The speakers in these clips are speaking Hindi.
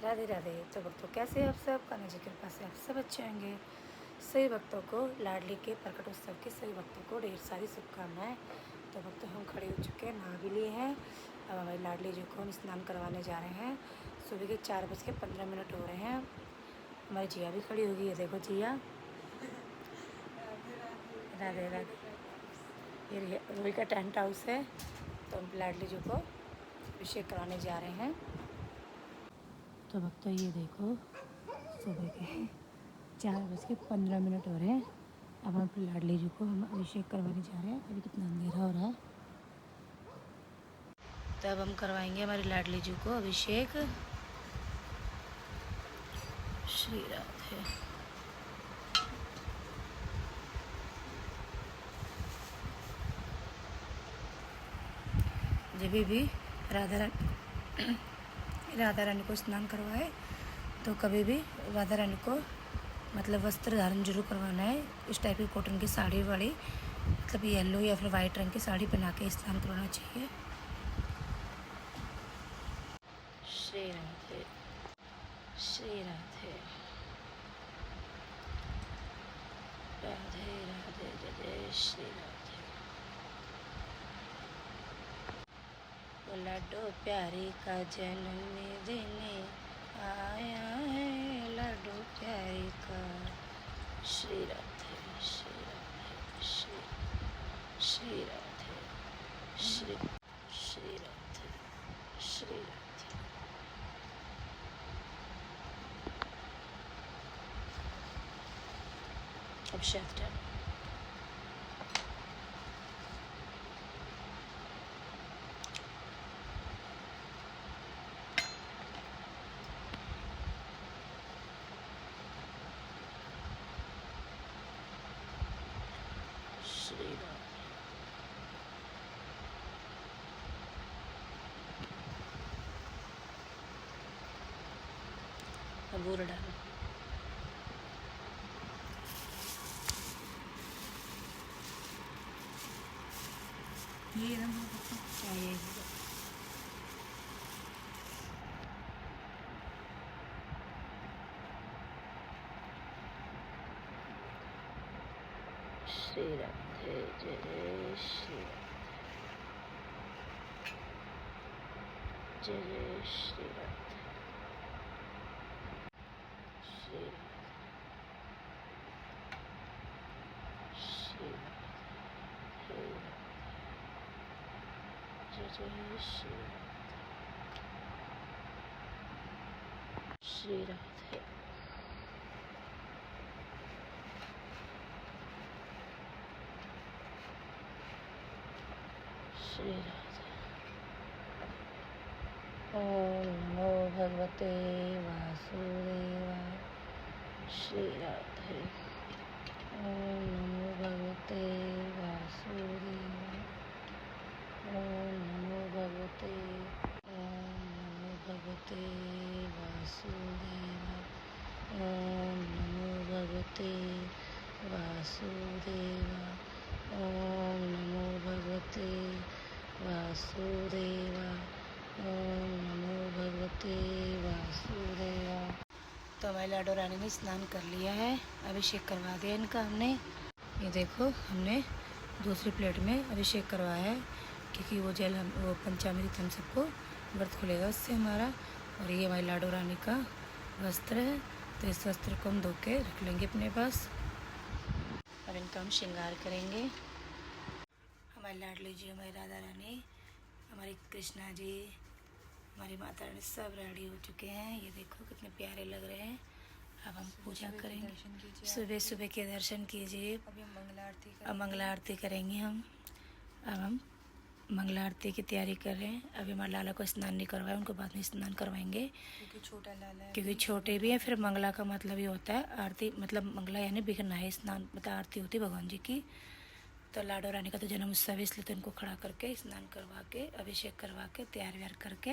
राधे राधे। तो भक्तों कैसे आप सब, कान्हा जी की कृपा से आप सब अच्छे होंगे। सभी भक्तों को लाडली के प्रकट उत्सव की सभी भक्तों को ढेर सारी शुभकामनाएं। तो भक्तों हम खड़े हो चुके हैं, नहा भी लिए हैं। अब हमारी लाडली जी को हम स्नान करवाने जा रहे हैं। सुबह के 4:15 हो रहे हैं। हमारी जिया भी खड़ी होगी, ये देखो जिया। राधे राधे। ये रोही का टेंट हाउस है। तो हम लाडली जी को अभिषेक कराने जा रहे हैं। तो भक्तों ये देखो, सुबह के 4:15 हो रहे हैं। अब हम अपनी लाडली जी को हम अभिषेक करवाने जा रहे हैं। अभी कितना अंधेरा हो रहा है। तो अब हम करवाएंगे हमारी लाडली जी को अभिषेक। श्री राधे। जब भी राधा रानी को स्नान करवाए तो कभी भी राधा रानी को मतलब वस्त्र धारण जरूर करवाना है। इस टाइप की कॉटन की साड़ी वाली, मतलब येलो या फिर वाइट रंग की साड़ी पहना के स्नान करवाना चाहिए। श्री राधे श्री राधे राधे राधे जय जय श्री राधे। लड्डू प्यारी का जन्म देने आया है, लड्डू प्यारी का। श्री राधे श्री राधे श्री राधे श्री राधे श्री राधे। अब शांत रहो। श्री राधे। अब बूरा डालो। ये चाहिए। श्री राधे जय जय श्री राधे जय जय श्री राधे श्री श्री जय जय श्री राधे। श्री राधे। ओम नमो भगवते वासुदेवाय। श्री राधे। ओम नमो भगवते वासुदेवाय। ओम नमो भगवते वासुदेवाय। ओम नमो भगवते वासुदेवाय। ओम नमो भगवते वासुदेवाय। ओम नमो भगवते वासुदेवाय। तो हमारी लाडो रानी ने स्नान कर लिया है, अभिषेक करवा दिया इनका हमने। ये देखो, हमने दूसरी प्लेट में अभिषेक करवाया है, क्योंकि वो जल वो पंचामृत हम सबको व्रत खुलेगा उससे हमारा। और ये हमारी लाडो रानी का वस्त्र है, तो इस वस्त्र को हम धो के रख लेंगे अपने पास। अब इनका हम श्रृंगार करेंगे। हमारी लाडली जी, हमारी राधा रानी, हमारी कृष्णा जी, हमारी माता रानी सब रेडी हो चुके हैं। ये देखो कितने प्यारे लग रहे हैं। अब हम पूजा करेंगे। सुबह सुबह के दर्शन कीजिए। अभी अब मंगला आरती करेंगे हम। अब हम मंगला आरती की तैयारी कर रहे हैं। अभी हमारे लाला को स्नान नहीं करवाया, उनको बाद में स्नान करवाएंगे, क्योंकि छोटा लाला है, क्योंकि छोटे भी हैं। फिर मंगला का मतलब ये होता है आरती, मतलब मंगला यानी बिगना है, स्नान मतलब आरती होती है भगवान जी की। तो लाडो रानी का तो जन्म उत्सव है, इसलिए तो इनको खड़ा करके स्नान करवा के अभिषेक करवा के तैयार व्यार करके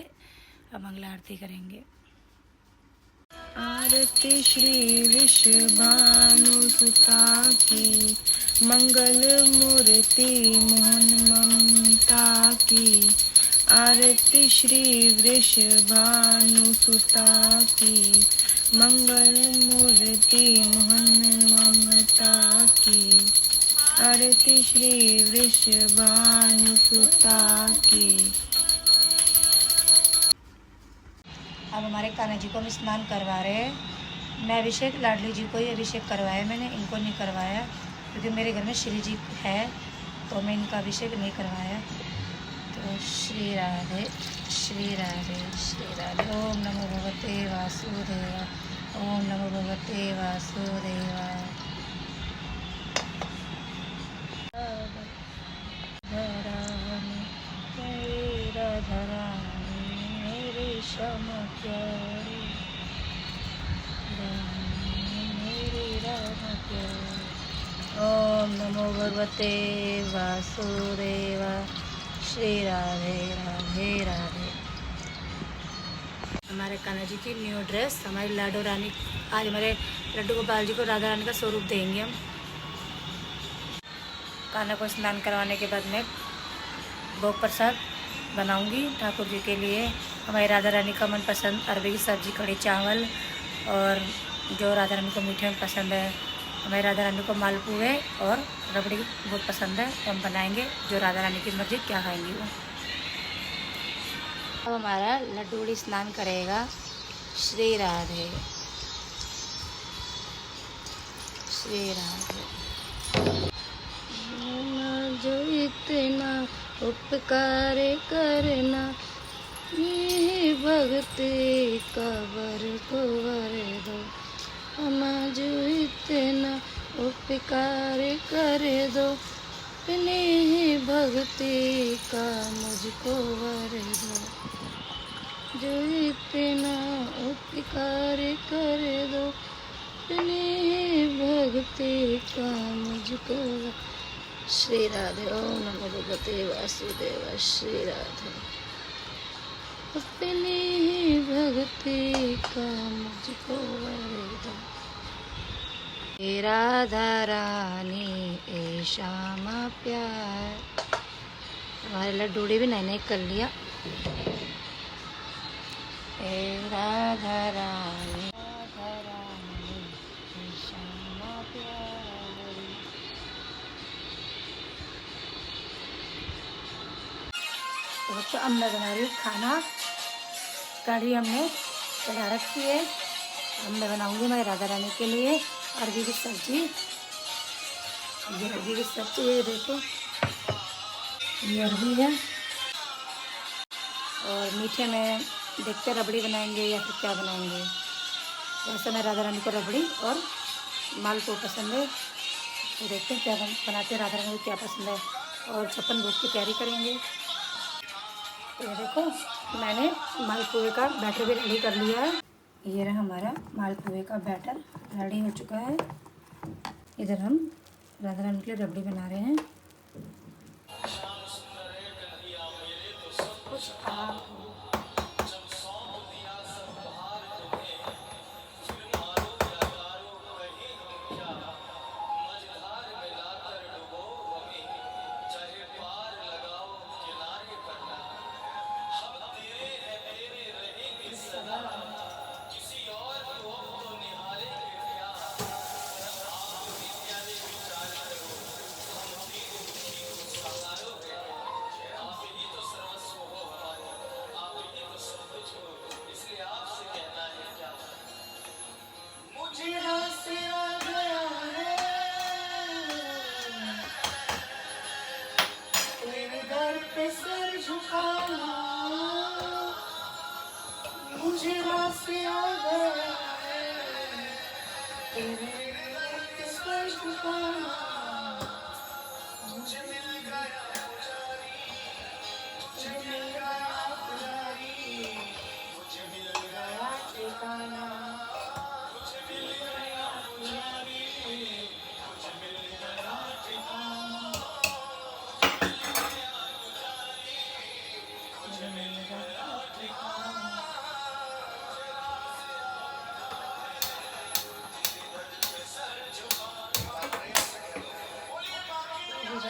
अब मंगला आरती करेंगे। आरती श्री विश्वभानुसुता की, मंगल मूर्ति मोहन ममता की। आरती श्री वृषभानुसुता की, मंगल मूर्ति मोहन ममता की। आरती श्री वृषभानुसुता की। अब हमारे कान्हा जी को हम स्नान करवा रहे हैं। मैं अभिषेक लाडली जी को ही अभिषेक करवाया, मैंने इनको नहीं करवाया क्योंकि मेरे घर में श्री जी है तो मैं इनका अभिषेक नहीं करवाया। तो श्री राधे श्री राधे श्री राधे। ओम नमो भगवते वासुदेवा, ओम नमो भगवते वासुदेवा। श्यामा प्यारी मेरी राधा प्यारी। ओम नमो भगवते वासुदेवा। श्री राधे राधे राधे। हमारे कान्हा जी की न्यू ड्रेस, हमारी लाडो रानी, आज हमारे लड्डू गोपाल जी को राधा रानी का स्वरूप देंगे हम। कान्हा को स्नान करवाने के बाद में भोग प्रसाद बनाऊंगी ठाकुर जी के लिए। हमारी राधा रानी का मनपसंद अरबी की सब्जी, कढ़ी चावल, और जो राधा रानी को मीठे में पसंद है, हमारी राधा रानी को मालपुए और रबड़ी बहुत पसंद है, तो हम बनाएंगे जो राधा रानी की मर्जी क्या खाएंगी वो। अब हमारा लड्डू स्नान करेगा। श्री राधे श्री राधे। जो इतना उपकार करना, ये भक्ति का वर को वर दो। हम जो इतना उपकार कर दो, अपने भक्ति का मुझको वर दो। जो इतना उपकार कर दो, अपने भक्ति का मुझको। श्री राधे। ओम नमो भगवते वासुदेव। श्री राधे। अपनी भक्ति का मुझको वरदान। हे राधा रानी ए श्यामा प्यार। हमारे लड्डूड़ी भी नए कर लिया। हे राधा रानी ए श्यामा प्यार। तो बच्चों अब मैं बना रही हूँ खाना। कढ़ी हमने चढ़ा रखी है। अब मैं बनाऊँगी मैं राधा रानी के लिए अरबी की सब्जी। ये अरबी की सब्जी, ये देखो ये अरबी है। और मीठे में देखते रबड़ी बनाएंगे या फिर क्या बनाएंगे। वैसे मैं राधा रानी को रबड़ी और मालपुआ पसंद है, तो देखते हैं क्या बनाते हैं। राधा रानी को क्या पसंद है। और 56 भोग की तैयारी करेंगे। तो ये देखो मैंने मालपुए का बैटर भी रेडी कर लिया है। ये रहा हमारा मालपुए का बैटर रेडी हो चुका है। इधर हम राधा रानी के लिए रबड़ी बना रहे हैं। कुछ आप मुझे रास्ते आ गया है, तेरे पर झुकाना। मुझे मिल गया पुजारी, मुझे मिल गया पुजारी, मुझे मिल गया ठिकाना। मुझे मिल गया पुजारी, मुझे मिल गया ठिकाना। मुझे मिल गया ठिकाना।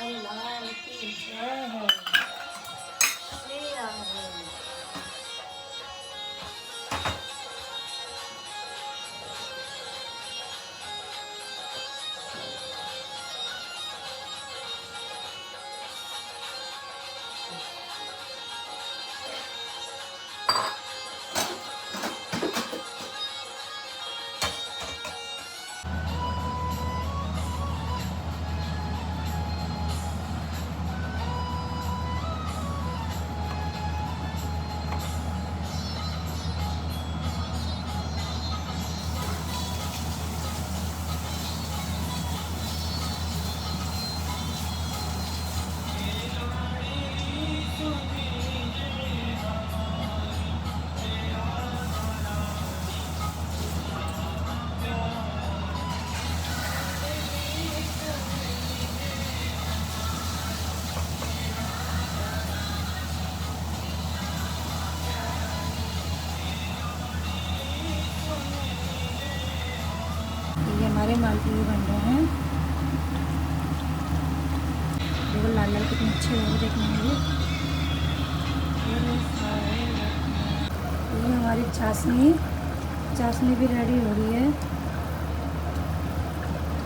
लाल की जय है। श्री ये हमारे मालपुए बन रहे हैं। देखो लाल लाल कितने अच्छे लग रहे देखने में। ये हमारी चाशनी भी रेडी हो रही है।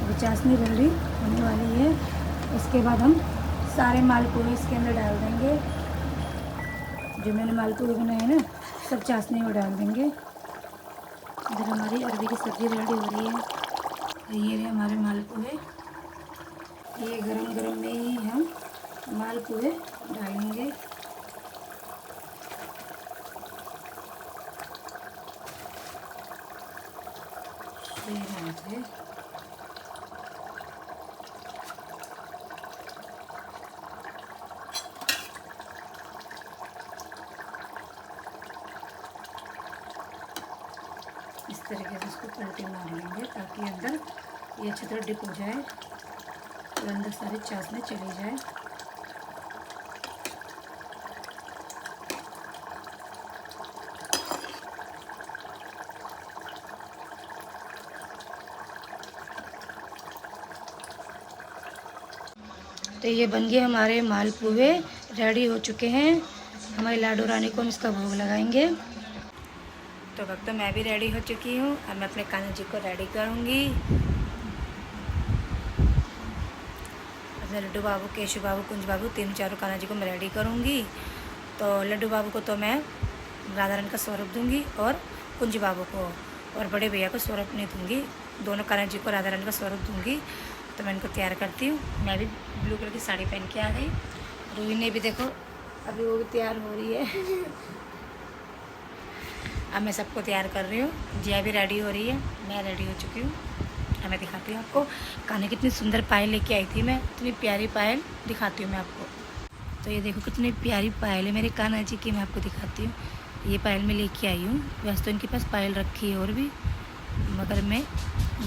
ये चाशनी रेडी होने वाली है। इसके बाद हम सारे मालपुए इसके अंदर डाल देंगे। जो मैंने मालपुए बनाए हैं ना, सब चाशनी में डाल देंगे। इधर हमारी अरबी की सब्ज़ी रेडी हो रही है। ये रहे हमारे मालपुए। ये गरम गरम में ही हम मालपुए डालेंगे। इस तरीके से इसको पलटी मार लेंगे ताकि अंदर ये अच्छी तरह डिप हो जाए और अंदर सारी चाशनी चली जाए। तो ये बन गए हमारे मालपुए, रेडी हो चुके हैं। हमारी लाडो रानी को हम इसका भोग लगाएंगे। तो वक्त तो मैं भी रेडी हो चुकी हूँ। अब मैं अपने कान्हा जी को रेडी करूँगी। लड्डू बाबू, केशु बाबू, कुंज बाबू, तीनों चारों कान्हा जी को मैं रेडी करूँगी। तो लड्डू बाबू को तो मैं राधा रानी का स्वरूप दूँगी और कुंज बाबू को और बड़े भैया को स्वरूप नहीं दूँगी। दोनों कान्हा जी को राधा रानी का स्वरूप दूँगी। तो मैं इनको तैयार करती हूँ। मैं भी ब्लू कलर की साड़ी पहन के आ गई। रूही ने भी देखो अभी वो भी तैयार हो रही है। अब मैं सबको तैयार कर रही हूँ। जिया भी रेडी हो रही है, मैं रेडी हो चुकी हूँ। अब मैं दिखाती हूँ आपको। कान्हा कितनी सुंदर पायल लेके आई थी मैं, इतनी प्यारी पायल दिखाती हूँ मैं आपको। तो ये देखो कितनी प्यारी पायल है मेरे कान्हा जी की, मैं आपको दिखाती हूँ। ये पायल मैं लेके आई हूँ। वैसे तो इनके पास पायल रखी है और भी, मगर मैं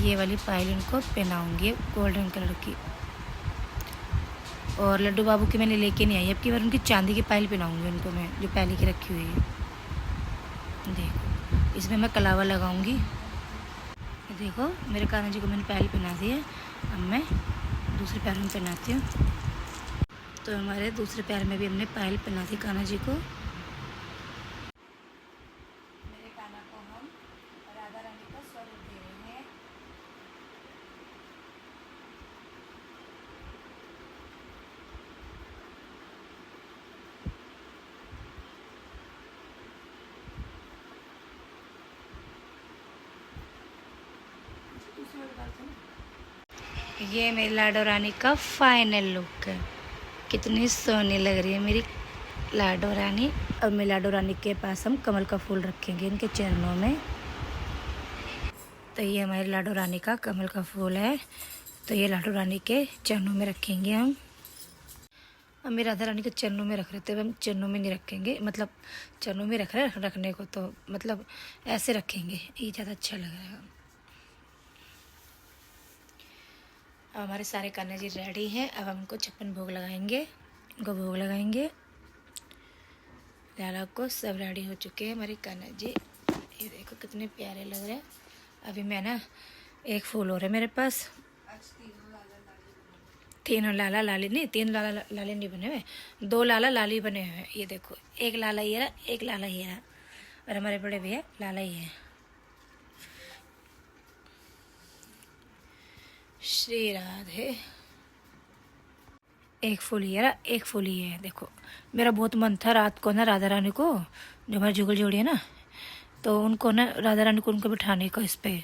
ये वाली पायल इनको पहनाऊँगी गोल्डन कलर की। और लड्डू बाबू की मैंने लेके नहीं आई, अब की बार उनकी चांदी की पायल पहनाऊँगी उनको मैं, जो पहले की रखी हुई है। देखो इसमें मैं कलावा लगाऊंगी। देखो मेरे कान्हा जी को मैंने पहले पहना दी है। अब मैं दूसरे पैर में पहनाती हूँ। तो हमारे दूसरे पैर में भी हमने पायल पहना दी कान्हा जी को। मेरे कान्हा को हम राधा रानी का स्वरूप दे रहे हैं। ये मेरी लाडो रानी का फाइनल लुक है। कितनी सोनी लग रही है मेरी लाडो रानी। अब मैं लाडो रानी के पास हम कमल का फूल रखेंगे इनके चरणों में। तो ये हमारी लाडो रानी का कमल का फूल है। तो ये लाडो रानी के चरणों में रखेंगे हम। हम राधा रानी के चरणों में रख रहे थे, हम चरणों में नहीं रखेंगे। मतलब चरणों में रख रहे रखने को तो मतलब ऐसे रखेंगे, ये ज़्यादा अच्छा लगेगा। अब हमारे सारे कान्हा जी रेडी हैं। अब हम इनको 56 भोग लगाएंगे, इनको भोग लगाएंगे। लाला को सब रेडी हो चुके हैं हमारे कान्हा जी। ये देखो कितने प्यारे लग रहे हैं। अभी मैं ना एक फूल हो रहा है मेरे पास। तीनों लाला लाली नहीं, तीन लाला लाली नहीं बने हुए, 2 लाला लाली बने हुए हैं। ये देखो एक लाला ये रहा, एक लाला ये रहा, और हमारे बड़े भैया लाला ही है। श्री राधे। एक फूल ये रहा, एक फूल ये है। देखो मेरा बहुत मन था रात को ना राधा रानी को, जो हमारी जुगल जोड़ी है ना, तो उनको ना राधा रानी को उनको बिठाने का, इस पे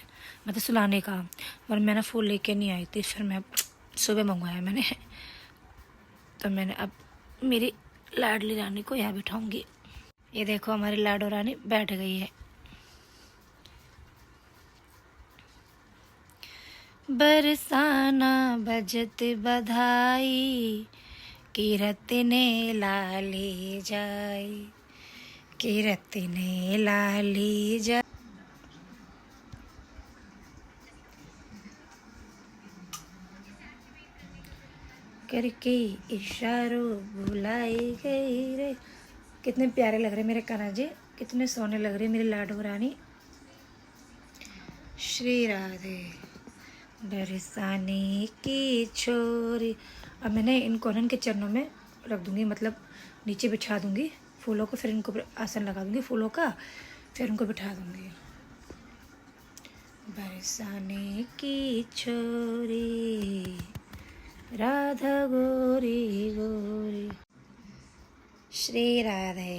मतलब सुलाने का, और मैं ना फूल लेके नहीं आई थी। फिर मैं सुबह मंगवाया मैंने। तो मैंने अब मेरी लाडली रानी को यहाँ बिठाऊंगी। ये देखो हमारी लाडो रानी बैठ गई है। बरसाना बजत बधाई, किरत ने लाली जाई, किरत ने लाली जाई। करके इशारों बुलाई गई रे। कितने प्यारे लग रहे मेरे कान्हा जी, कितने सोने लग रहे मेरी लाडो रानी। श्री राधे। बरसाने की छोरी। अब मैंने इन कॉर्नर के चरणों में रख दूंगी, मतलब नीचे बिछा दूंगी फूलों को, फिर इनको आसन लगा दूंगी फूलों का, फिर उनको बिठा दूंगी। बरसाने की छोरी राधा गोरी गोरी। श्री राधे।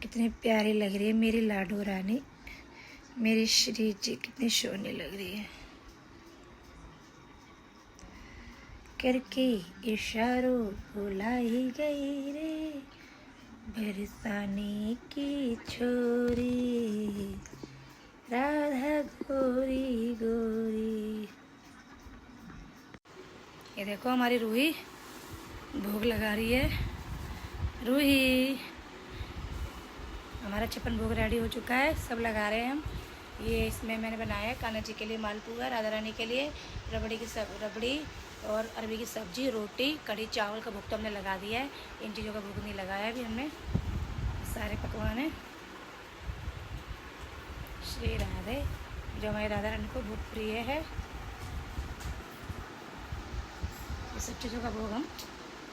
कितनी प्यारी लग रही है मेरी लाडो रानी, मेरी श्री जी कितनी सोनी लग रही है। करके इशारों बुलाई गई रे बरसाने की छोरी राधा गोरी गोरी। ये देखो हमारी रूही भोग लगा रही है। रूही, हमारा छप्पन भोग रेडी हो चुका है, सब लगा रहे हैं हम। ये इसमें मैंने बनाया है कान्हा जी के लिए मालपुआ, राधा रानी के लिए रबड़ी और अरबी की सब्जी, रोटी, कढ़ी चावल का भोग तो हमने लगा दिया है। इन चीज़ों का भोग नहीं लगाया अभी हमने। सारे पकवान हैं। श्री राधे, जो हमारी राधा रानी को बहुत प्रिय है। ये सब चीज़ों का भोग हम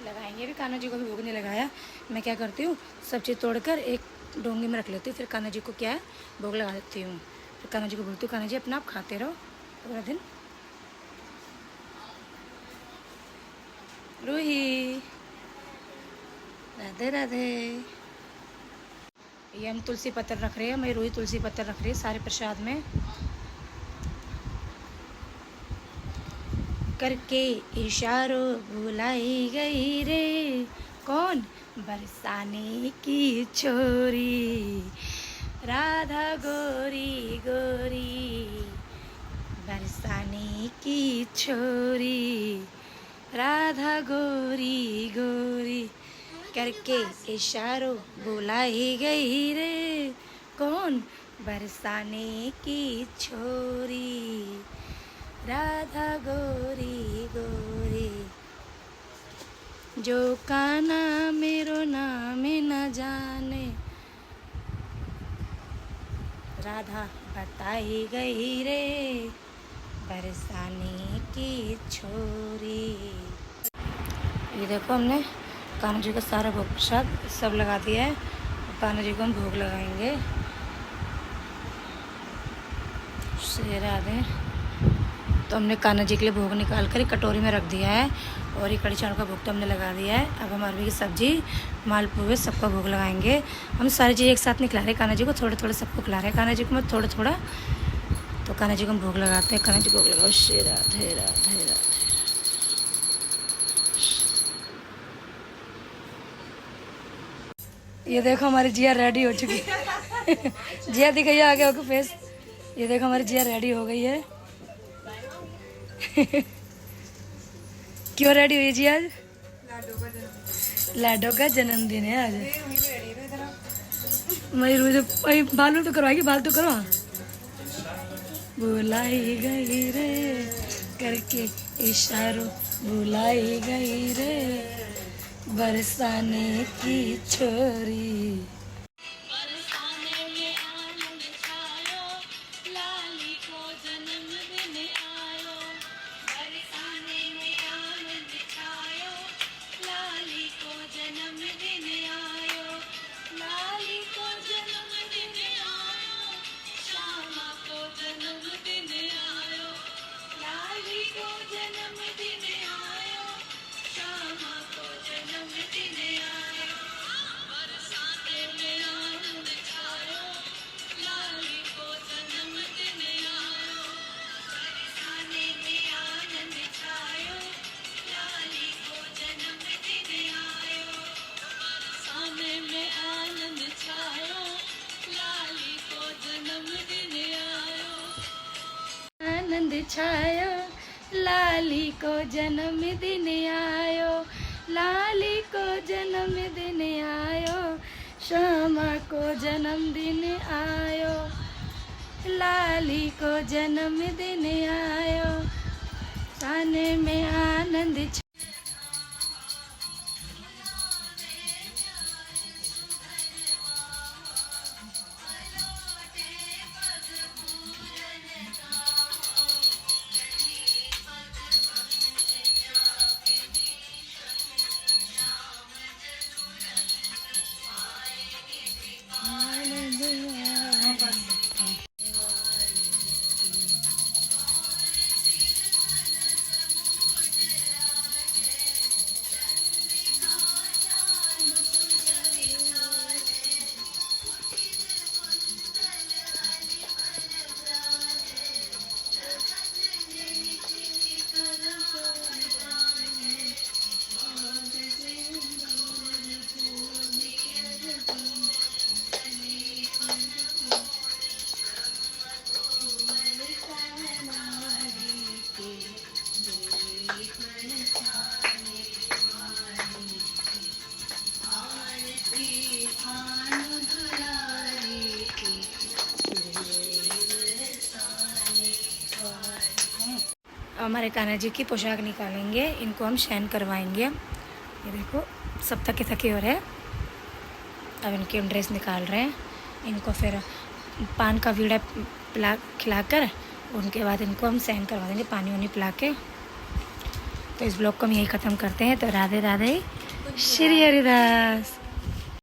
लगाएंगे। अभी कान्हा जी को भी भोग नहीं लगाया। मैं क्या करती हूँ, सब चीज़ तोड़कर एक डोंगी में रख लेती हूँ, फिर कान्हा जी को क्या है भोग लगा देती हूँ। फिर कान्हा जी को बोलती हूँ, कान्हा जी अपना आप खाते रहो पूरा दिन। रूही, राधे राधे। ये हम तुलसी पत्तर रख रहे हैं, मेरी रूही तुलसी पत्तर रख रही है सारे प्रसाद में। करके इशारों बुलाई गई रे कौन, बरसाने की छोरी राधा गोरी गोरी। बरसाने की छोरी राधा गोरी गोरी। करके इशारों बुलाई गई रे कौन, बरसाने की छोरी राधा गोरी गोरी। जो कान्हा मेरो नाम न जाने राधा बताई गई रे बरसाने की छोरी। ये देखो हमने कान्हा जी का सारा भोग प्रसाद सब लगा दिया है। कान्हा जी को हम भोग लगाएंगे। श्री राधे। तो हमने कान्हा जी के लिए भोग निकाल कर कटोरी में रख दिया है, और ये कढ़ी चावल का भोग तो हमने लगा दिया है। अब हम अरबी की सब्जी, मालपुए सबका भोग लगाएंगे। हम सारी चीज़ एक साथ नहीं खिला रहे कान्हा जी को, थोड़े थोड़े सबको खिला रहे हैं कान्हा जी को, मैं थोड़ा थोड़ा। तो कान्हा जी को हम भोग लगाते हैं। कान्हा जी भोग लगाओ। श्री राधे राधे राधे। ये देखो हमारी जिया रेडी हो चुकी है। जिया दिखाइए आगे होकर फेस। ये देखो हमारी जिया रेडी हो गई है। क्यों रेडी हुई जी आज? लाडो का जन्मदिन है आज। मैं बाल तो करवाएगी, बाल तो करवा। बुलाई गई रे करके इशारों बुलाई गई रे बरसाने की छोरी। आनंद छायो लाली को जन्मदिन आयो, लाली को जन्मदिन आयो, श्यामा को जन्मदिन आयो, लाली को जन्मदिन आयो, ताने में आनंद। हमारे कान्हा जी की पोशाक निकालेंगे, इनको हम शयन करवाएंगे। ये देखो सब थके थके हो रहे हैं। अब इनकी हम ड्रेस निकाल रहे हैं। इनको फिर पान का वीड़ा खिलाकर उनके बाद इनको हम शयन करवा देंगे पानी वानी पिला के। तो इस ब्लॉग को हम यही ख़त्म करते हैं। तो राधे राधे, श्री हरिदास।